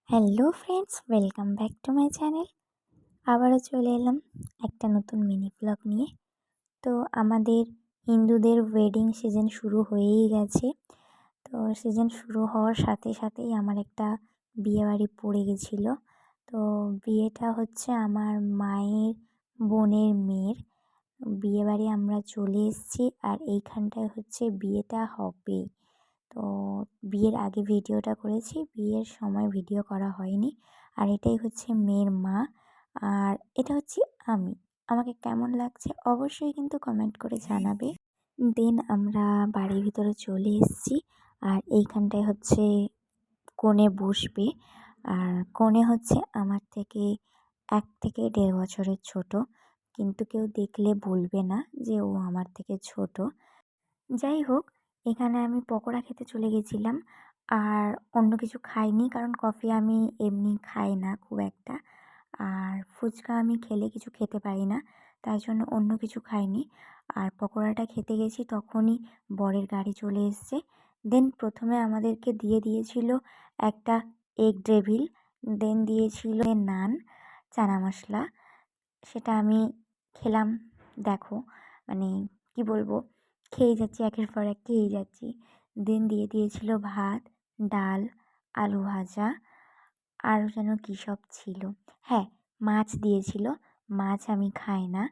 Hello friends, welcome back to my channel. আবারও চলে এলাম একটা নতুন মিনি ব্লগ নিয়ে। তো আমাদের হিন্দুদের ওয়েডিং সিজন শুরু হয়েই গেছে। তো সিজন শুরু হওয়ার সাথে সাথেই আমার একটা বিয়েবাড়ি পড়ে গেছিলো। তো বিয়েটা হচ্ছে আমার মায়ের বোনের মেয়ের বিয়েবাড়ি। আমরা চলে এসেছি আর এইখানটায় হচ্ছে বিয়েটা হবে। তো বিয়ের আগে ভিডিওটা করেছি, বিয়ের সময় ভিডিও করা হয়নি। আর এটাই হচ্ছে মেয়ের মা, আর এটা হচ্ছে আমি। আমাকে কেমন লাগছে অবশ্যই কিন্তু কমেন্ট করে জানাবে। দেন আমরা বাড়ির ভিতরে চলে এসেছি, আর এইখানটায় হচ্ছে কনে বসবে। আর কনে হচ্ছে আমার থেকে 1 থেকে 1.5 বছরের ছোট, কিন্তু কেউ দেখলে বলবে না যে ও আমার থেকে ছোট। যাই হোক, এখানে আমি পকোড়া খেতে চলে গেছিলাম, আর অন্য কিছু খাইনি কারণ কফি আমি এমনি খাই না খুব একটা। আর ফুচকা আমি খেলে কিছু খেতে পারি না, তাই জন্য অন্য কিছু খাইনি। আর পকোড়াটা খেতে গেছি তখনই বরের গাড়ি চলে এসছে। দেন প্রথমে আমাদেরকে দিয়েছিল একটা এগ ডেভিল, দেন দিয়েছিল নান চানা মশলা। সেটা আমি খেলাম। দেখো, মানে কি বলবো, খেয়েই যাচ্ছি, একের পর এক খেয়েই যাচ্ছি। দেন দিয়েছিল ভাত, ডাল, আলু ভাজা, আরও যেন কী সব ছিল। হ্যাঁ, মাছ দিয়েছিল। মাছ আমি খাই না,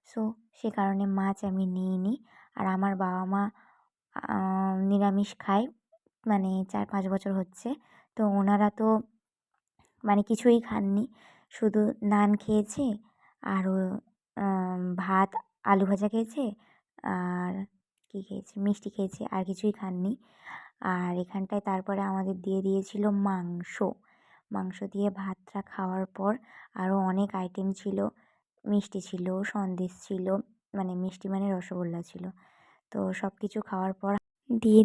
সো সে কারণে মাছ আমি নিইনি। আর আমার বাবা মা নিরামিষ খায়, মানে 4-5 বছর হচ্ছে। তো ওনারা তো মানে কিছুই খাননি, শুধু নান খেয়েছে, আরও ভাত, আলু ভাজা খেয়েছে, আর কী খেয়েছে, মিষ্টি খেয়েছে, আর কিছুই খাননি। আর এখানটায় তারপরে আমাদের দিয়েছিল মাংস। মাংস দিয়ে ভাতটা খাওয়ার পর আরও অনেক আইটেম ছিল। মিষ্টি ছিল, সন্দেশ ছিল, মানে মিষ্টি মানে রসগোল্লা ছিল। তো সব কিছু খাওয়ার পর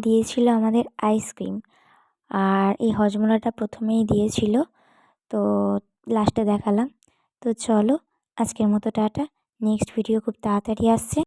দিয়েছিল আমাদের আইসক্রিম। আর এই হজমোলাটা প্রথমেই দিয়েছিল, তো লাস্টে দেখালাম। তো চলো, আজকের মতো টাটা। নেক্সট ভিডিও খুব তাড়াতাড়ি আসছে।